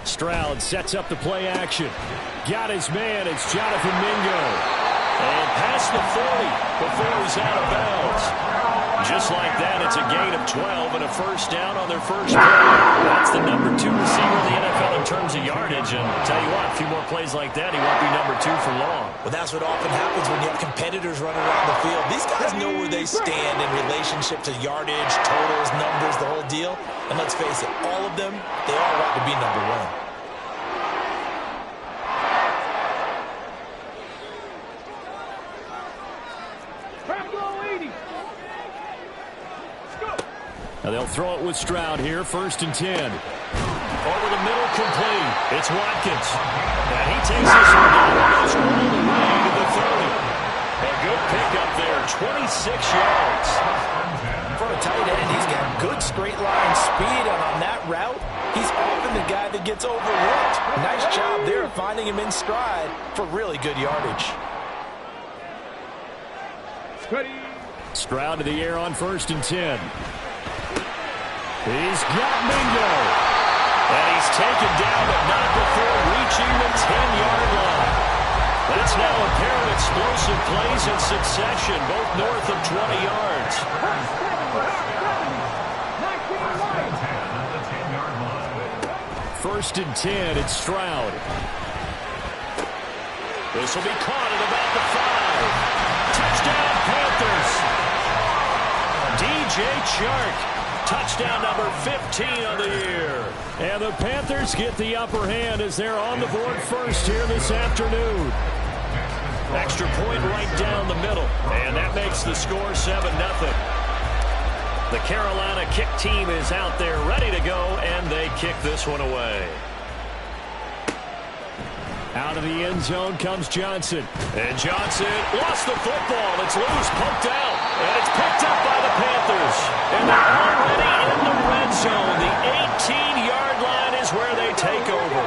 Stroud sets up the play action. Got his man. It's Jonathan Mingo. And past the 40 before he's out of bounds. Just like that, it's a gain of 12 and a first down on their first play. That's the number 2 receiver in the NFL in terms of yardage. And tell you what, a few more plays like that, he won't be number 2 for long. Well, that's what often happens when you have competitors running around the field. These guys know where they stand in relationship to yardage, totals, numbers, the whole deal. And let's face it, all of them, they all want to be number 1. Now they'll throw it with Stroud here, 1st and 10. Over the middle, complete. It's Watkins. And he takes this one down almost all the way to the 30. A good pickup there, 26 yards. For a tight end, he's got good straight line speed, and on that route, he's often the guy that gets overlooked. Nice job there finding him in stride for really good yardage. Stroud to the air on 1st and 10. He's got Mingo. And he's taken down, but not before reaching the 10-yard line. That's now a pair of explosive plays in succession, both north of 20 yards. 1st and 10, it's Stroud. This will be caught at about the 5. Touchdown, Panthers. DJ Chark. Touchdown number 15 on the year. And the Panthers get the upper hand as they're on the board first here this afternoon. Extra point right down the middle. And that makes the score 7-0. The Carolina kick team is out there ready to go, and they kick this one away. Out of the end zone comes Johnson. And Johnson lost the football. It's loose, poked out. And it's picked up by the Panthers. And they're already in the red zone. The 18-yard line is where they take over.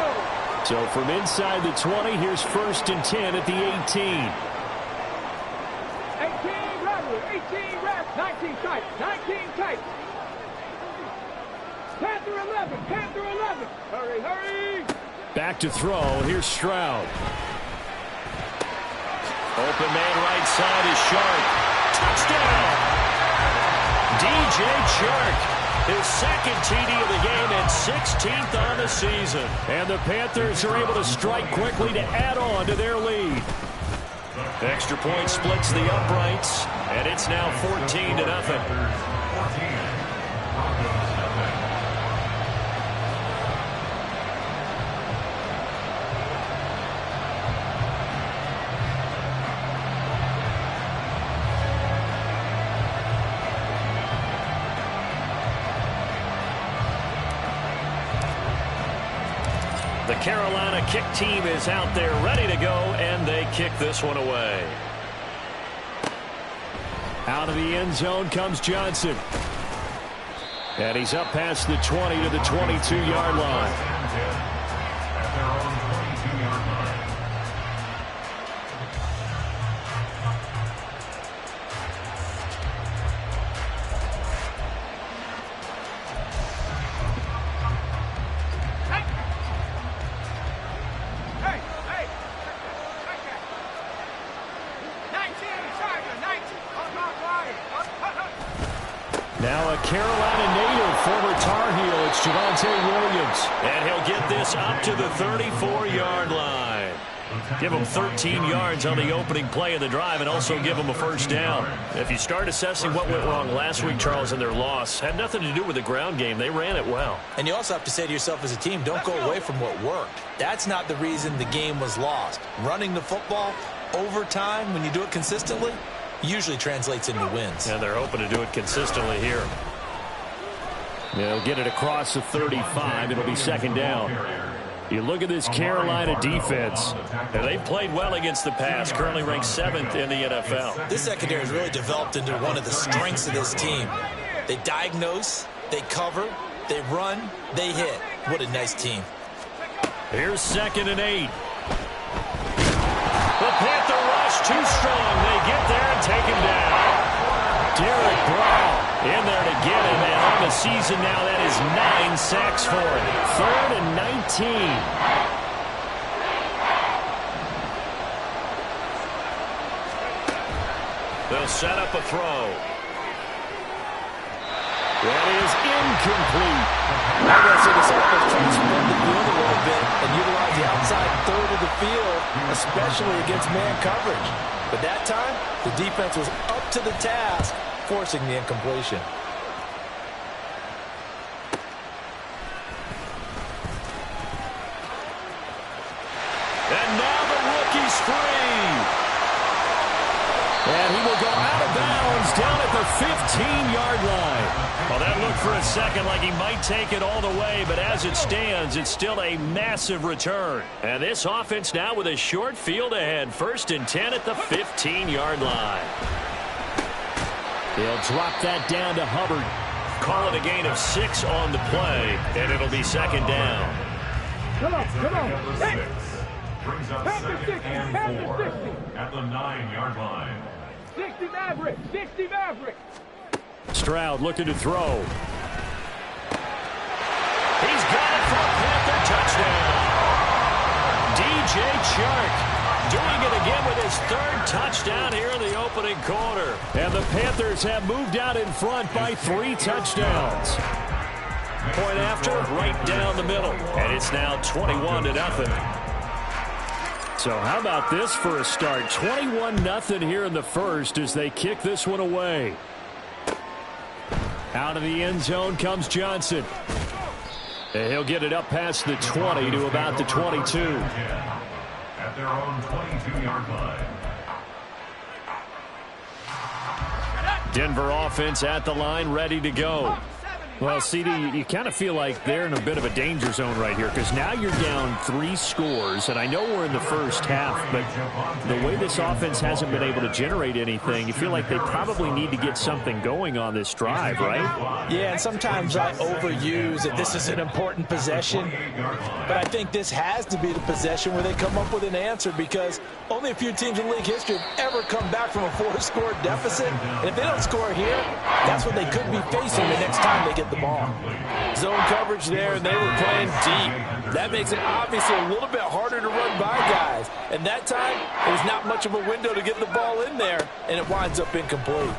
So from inside the 20, here's 1st and 10 at the 18. 18 rattle, 18 rattle, 19 tight, 19 tight. Panther 11, Panther 11. Hurry, hurry. Back to throw. Here's Stroud. Open man right side is Shark. Touchdown! DJ Chark, his 2nd TD of the game and 16th on the season. And the Panthers are able to strike quickly to add on to their lead. Extra point splits the uprights, and it's now 14-0. The Carolina kick team is out there ready to go, and they kick this one away. Out of the end zone comes Johnson. And he's up past the 20 to the 22-yard line. Now a Carolina native, former Tar Heel, it's Javonte Williams. And he'll get this up to the 34-yard line. Give him 13 yards on the opening play of the drive and also give him a first down. If you start assessing what went wrong last week, Charles, in their loss, had nothing to do with the ground game. They ran it well. And you also have to say to yourself as a team, don't go away from what worked. That's not the reason the game was lost. Running the football over time, when you do it consistently, usually translates into wins. And they're hoping to do it consistently here. They'll get it across the 35. It'll be 2nd down. You look at this Carolina defense, and they've played well against the pass, currently ranked 7th in the NFL. This secondary has really developed into one of the strengths of this team. They diagnose, they cover, they run, they hit. What a nice team. Here's 2nd and 8. The Panther rush too strong. They get there and take him down. Derek Brown in there to get him, and on the the season now. That is 9 sacks for him. 3rd and 19. They'll set up a throw. That is incomplete. I guess this offense trying to spread the field a little bit and utilize the outside third of the field, especially against man coverage. But that time, the defense was up to the task, forcing the incompletion. And now the rookie's free. And he will go out of bounds down at the 15-yard line. Well, that looked for a second like he might take it all the way, but as it stands, it's still a massive return. And this offense now with a short field ahead. 1st and 10 at the 15-yard line. They'll drop that down to Hubbard. Call it a gain of 6 on the play, and it'll be 2nd down. Come on. Hey. Brings up 2nd and 4 at the 9-yard line. 60 Maverick. 60 Maverick. Stroud looking to throw. He's got it for a Panther touchdown. DJ Chark doing it again with his 3rd touchdown here in the opening quarter. And the Panthers have moved out in front by 3 touchdowns. Point after, right down the middle. And it's now 21-0. So how about this for a start? 21-0 here in the first as they kick this one away. Out of the end zone comes Johnson. And he'll get it up past the 20 to about the 22. At their own 22-yard line. Denver offense at the line, ready to go. Well, CD, you kind of feel like they're in a bit of a danger zone right here because now you're down 3 scores, and I know we're in the first half, but the way this offense hasn't been able to generate anything, you feel like they probably need to get something going on this drive, right? Yeah, and sometimes I overuse that this is an important possession, but I think this has to be the possession where they come up with an answer because only a few teams in league history have ever come back from a 4-score deficit, and if they don't score here, that's what they could be facing the next time they get the ball. Zone coverage there, and they were playing deep. That makes it obviously a little bit harder to run by guys. And that time, there's not much of a window to get the ball in there, and it winds up incomplete.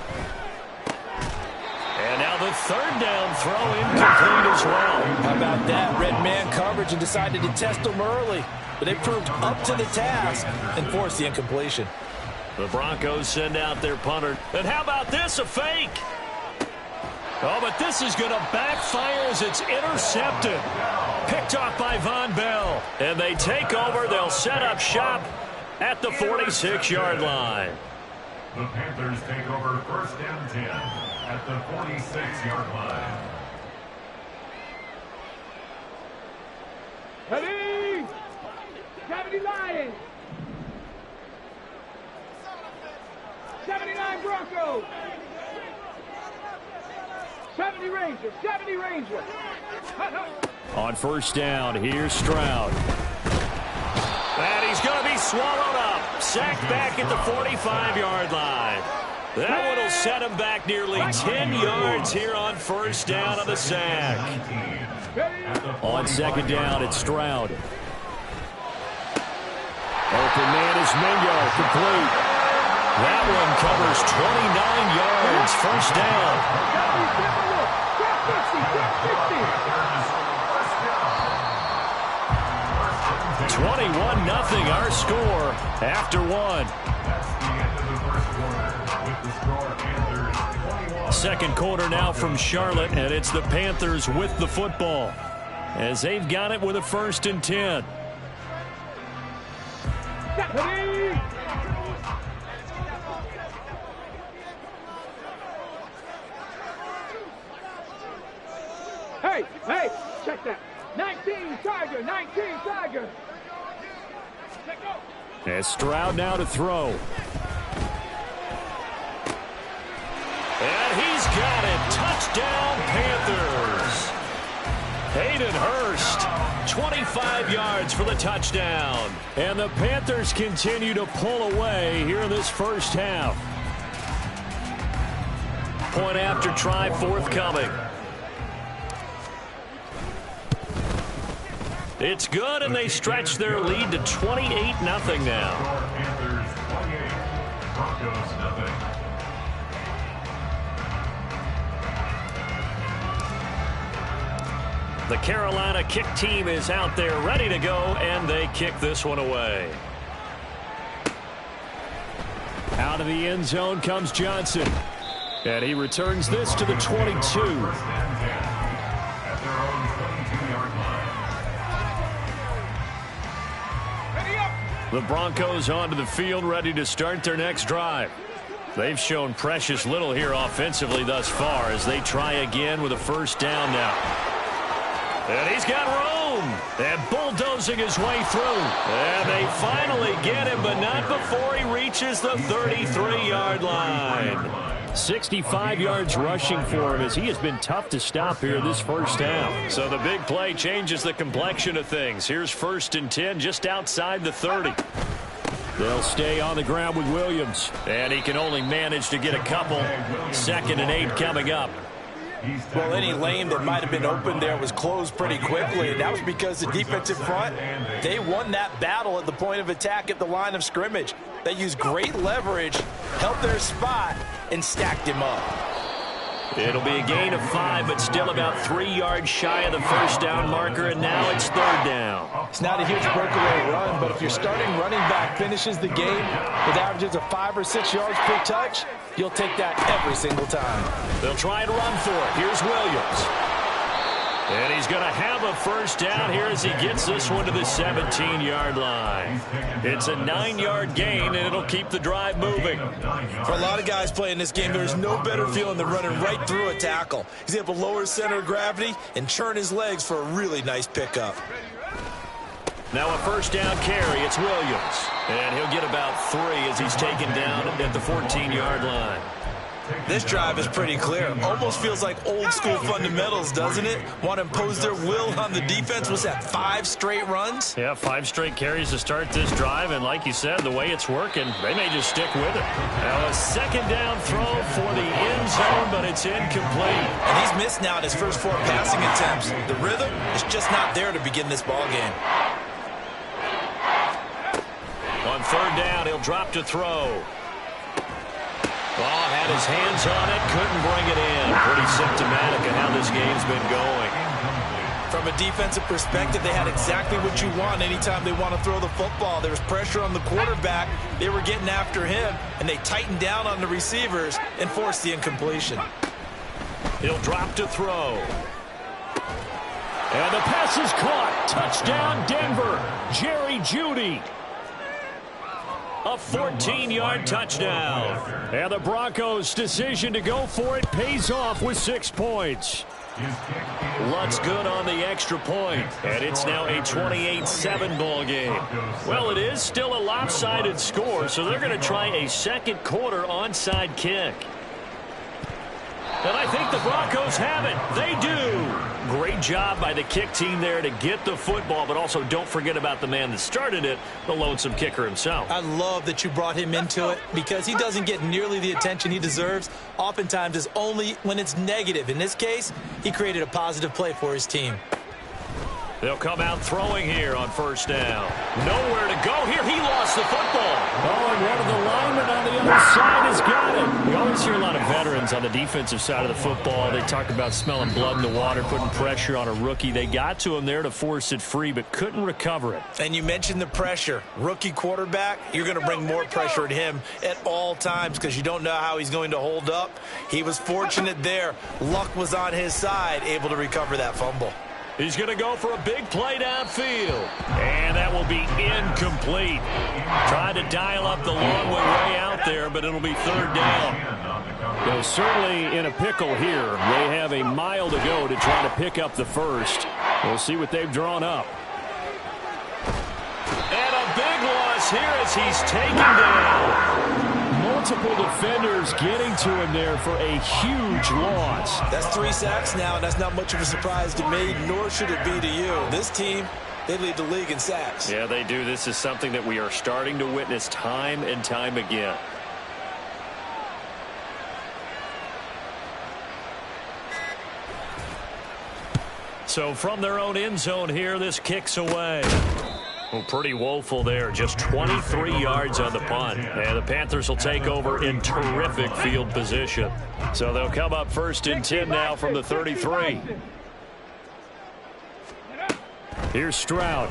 And now the 3rd down throw incomplete as well. How about that? Red man coverage and decided to test them early. But they proved up to the task and forced the incompletion. The Broncos send out their punter. And how about this, a fake? Oh, but this is going to backfire as it's intercepted. Picked off by Von Bell. And they take over. They'll set up shop at the 46-yard line. The Panthers take over 1st and 10 at the 46-yard line. Ready? 70 Lions. 79 Broncos. 70 Rangers. 70 Rangers. On 1st down, here's Stroud. And he's going to be swallowed up. Sacked back at the 45-yard line. That one will set him back nearly 10 yards here on 1st down on the sack. On 2nd down, it's Stroud. Open man is Mingo, complete. That one covers 29 yards, 1st down. 21-0 our score after 1. Second quarter now from Charlotte, and it's the Panthers with the football as they've got it with a 1st and 10. Hey, check that. 19 Tiger, 19 Tiger. As Stroud now to throw. And he's got it. Touchdown, Panthers. Hayden Hurst, 25 yards for the touchdown. And the Panthers continue to pull away here in this first half. Point after try forthcoming. It's good, and they stretch their lead to 28-0 now. Panthers 28, Broncos nothing. The Carolina kick team is out there ready to go, and they kick this one away. Out of the end zone comes Johnson. And he returns this to the 22. First and 10 at their own 22-yard line. The Broncos onto the field, ready to start their next drive. They've shown precious little here offensively thus far as they try again with a first down now. And he's got room. And bulldozing his way through. And they finally get him, but not before he reaches the 33-yard line. 65 yards rushing for him as he has been tough to stop here this first half. So the big play changes the complexion of things. Here's 1st and 10 just outside the 30. They'll stay on the ground with Williams. And he can only manage to get a couple. 2nd and 8 coming up. Well, any lane that might have been open there was closed pretty quickly, and that was because the defensive front, they won that battle at the point of attack at the line of scrimmage. They used great leverage, held their spot, and stacked him up. It'll be a gain of 5, but still about 3 yards shy of the first down marker, and now it's 3rd down. It's not a huge breakaway run, but if your starting running back finishes the game with averages of 5 or 6 yards per touch, you'll take that every single time. They'll try and run for it. Here's Williams. And he's going to have a first down here as he gets this one to the 17-yard line. It's a 9-yard gain, and it'll keep the drive moving. For a lot of guys playing this game, there's no better feeling than running right through a tackle. He's able to lower his center of gravity and churn his legs for a really nice pickup. Now a first down carry. It's Williams. And he'll get about 3 as he's taken down at the 14-yard line. This drive is pretty clear. Almost feels like old school fundamentals, doesn't it? Want to impose their will on the defense. Was that 5 straight runs? Yeah, 5 straight carries to start this drive. And like you said, the way it's working, they may just stick with it. Now a 2nd down throw for the end zone, but it's incomplete. And he's missed now his first 4 passing attempts. The rhythm is just not there to begin this ball game. On 3rd down, he'll drop to throw. Oh, had his hands on it, couldn't bring it in. Pretty symptomatic of how this game's been going. From a defensive perspective, they had exactly what you want anytime they want to throw the football. There was pressure on the quarterback. They were getting after him, and they tightened down on the receivers and forced the incompletion. He'll drop to throw. And the pass is caught. Touchdown, Denver. Jerry Jeudy. A 14-yard touchdown. And the Broncos' decision to go for it pays off with 6 points. Lutz good on the extra point. And it's now a 28-7 ball game. Well, it is still a lopsided score, so they're going to try a second quarter onside kick. And I think the Broncos have it. They do. Great job by the kick team there to get the football, but also don't forget about the man that started it, the lonesome kicker himself. I love that you brought him into it because he doesn't get nearly the attention he deserves. Oftentimes it's only when it's negative. In this case, he created a positive play for his team. They'll come out throwing here on 1st down. Nowhere to go here. He lost the football. Oh, and one of the linemen on the other side has got it. We always hear a lot of veterans on the defensive side of the football. They talk about smelling blood in the water, putting pressure on a rookie. They got to him there to force it free, but couldn't recover it. And you mentioned the pressure. Rookie quarterback, you're going to bring more pressure at him at all times because you don't know how he's going to hold up. He was fortunate there. Luck was on his side, able to recover that fumble. He's going to go for a big play downfield. And that will be incomplete. Tried to dial up the long way out there, but it'll be 3rd down. They're certainly in a pickle here. They have a mile to go to try to pick up the first. We'll see what they've drawn up. And a big loss here as he's taken down. Multiple defenders getting to him there for a huge loss. That's 3 sacks now, and that's not much of a surprise to me, nor should it be to you. This team, they lead the league in sacks. Yeah, they do. This is something that we are starting to witness time and time again. So from their own end zone here, this kicks away. Well, pretty woeful there. Just 23 yards on the punt. And the Panthers will take over in terrific field position. So they'll come up first and 10 now from the 33. Here's Stroud.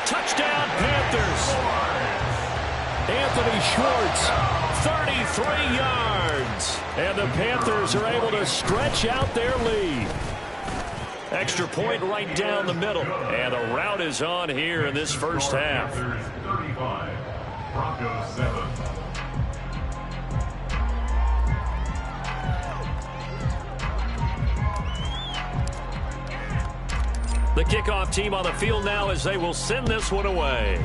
Touchdown, Panthers. Anthony Schwartz, 33 yards. And the Panthers are able to stretch out their lead. Extra point right down the middle. And the route is on here in this first half. 35, Broncos 7. The kickoff team on the field now as they will send this one away.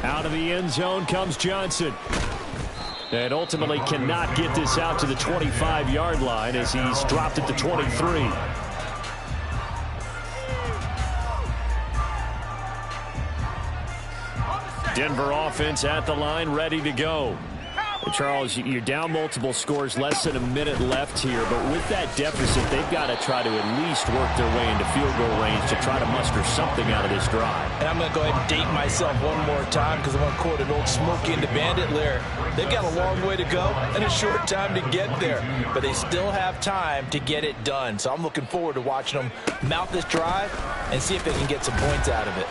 Out of the end zone comes Johnson. And ultimately cannot get this out to the 25-yard line as he's dropped it to 23. Denver offense at the line, ready to go. Charles, you're down multiple scores, less than a minute left here, but with that deficit, they've got to try to at least work their way into field goal range to try to muster something out of this drive. And I'm going to go ahead and date myself one more time because I want to quote an old Smokey and the Bandit lyric. They've got a long way to go and a short time to get there, but they still have time to get it done. So I'm looking forward to watching them mount this drive and see if they can get some points out of it.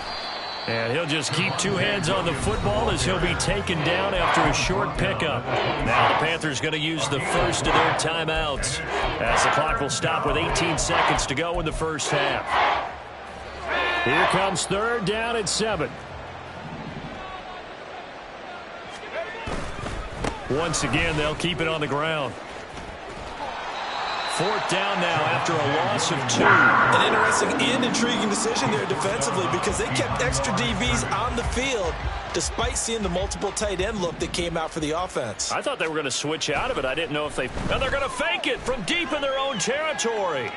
And he'll just keep two hands on the football as he'll be taken down after a short pickup. Now the Panthers going to use the first of their timeouts as the clock will stop with 18 seconds to go in the first half. Here comes third down and 7. Once again, they'll keep it on the ground. Fourth down now after a loss of 2. An interesting and intriguing decision there defensively because they kept extra DBs on the field despite seeing the multiple tight end look that came out for the offense. I thought they were going to switch out of it. I didn't know if they... And they're going to fake it from deep in their own territory.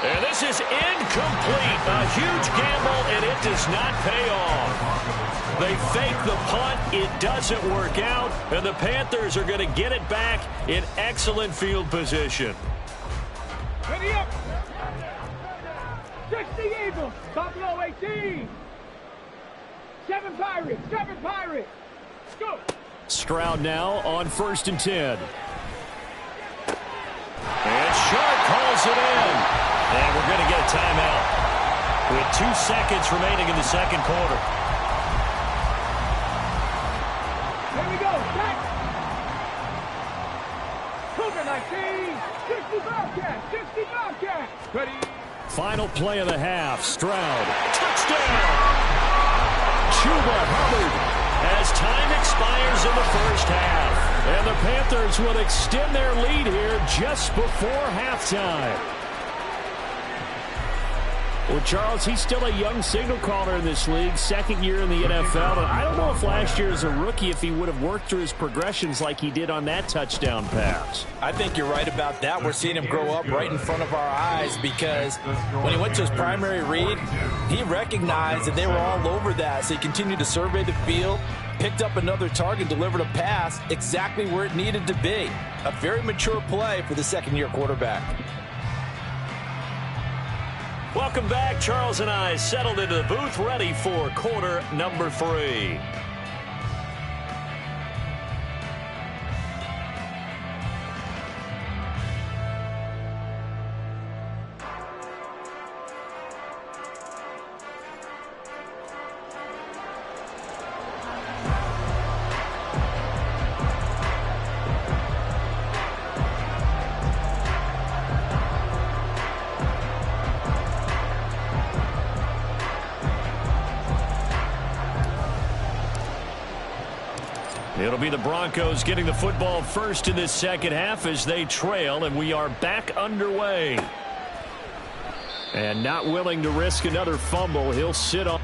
And this is incomplete. A huge gamble, and it does not pay off. They fake the punt. It doesn't work out. And the Panthers are going to get it back in excellent field position. Ready up. 60 Eagles. Buffalo 18. 7 Pirates. 7 Pirates. Go. Stroud now on first and 10. And Sharp calls it in. And we're going to get a timeout with 2 seconds remaining in the second quarter. Here we go. Back. Cougar 19. 60 Bobcats. 60 Bobcats. Ready. Final play of the half. Stroud. Touchdown. Chuba Hubbard as time expires in the first half. And the Panthers will extend their lead here just before halftime. Well, Charles, he's still a young signal caller in this league, second year in the NFL. And I don't know if last year as a rookie, if he would have worked through his progressions like he did on that touchdown pass. I think you're right about that. We're seeing him grow up right in front of our eyes because when he went to his primary read, he recognized that they were all over that. So he continued to survey the field, picked up another target, delivered a pass exactly where it needed to be. A very mature play for the second-year quarterback. Welcome back. Charles and I settled into the booth ready for quarter number 3. It'll be the Broncos getting the football first in this second half as they trail, and we are back underway. And not willing to risk another fumble, he'll sit on.